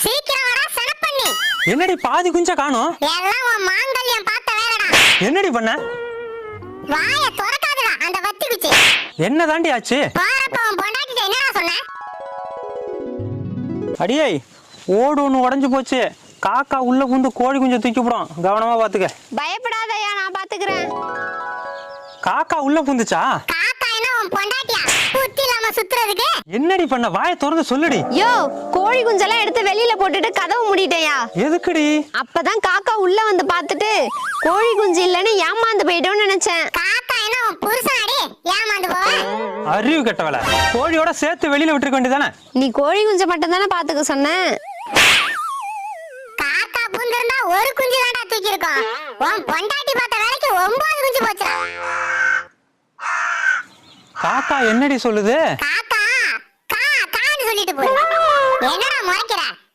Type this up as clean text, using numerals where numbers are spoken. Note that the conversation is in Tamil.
சீக்கிரம் வாடா சனப்பண்ணி. என்னடி பாதி குஞ்ச காணோம்? எல்லாம் உன் மாங்கல்யம் பார்த்த வேலைடா. என்னடி பண்ண? வாய திறக்காதடா அந்த வத்தி குச்சி. என்ன தாண்டி ஆச்சு? போறப்ப உன் பொண்டாட்டிட்ட என்னடா சொன்ன? அடியே ஓடு ஒன்று உடஞ்சு போச்சு. காக்கா உள்ள புந்து கோழி குஞ்சை தூக்கி போடும், கவனமா பாத்துக்க. பயப்படாதயா, நான் பாத்துக்கிறேன். காக்கா உள்ள புந்துச்சா? காக்கா என்ன உன் பொண்டாட்டியா? புத்தி இல்லாம சுத்துறதுக்கு? என்னடி பண்ண? வாயை திறந்து சொல்லுடி. யோ, கோழி குஞ்செல்லாம் எடுத்து வெளியில போட்டுட்டு கதவு மூடிட்டேயா. எதுக்குடி? அப்பதான் காக்கா உள்ள வந்து பார்த்துட்டு கோழி குஞ்சு இல்லன்னு ஏமாந்து போயிட்டோம்னு நினைச்சேன். காக்கா என்ன உன் புருஷனாடி? ஏமாந்து போவ? அறிவு கெட்டவள. கோழியோட சேர்த்து வெளியில விட்டுருக்க வேண்டியதானே? நீ கோழி குஞ்சை மட்டும் தானே பாத்துக்க சொன்ன. காக்கா புந்திருந்தா ஒரு குஞ்சு தான்டா தூக்கி இருக்கும். உன் பொண்டாட்டி பார்த்த வேலைக்கு 9 குஞ்சு போச்சுடா. காக்கா என்னடி சொல்லுது? காக்கா கான்னு சொல்லிட்டு போய் என்னடா முறைக்கிற?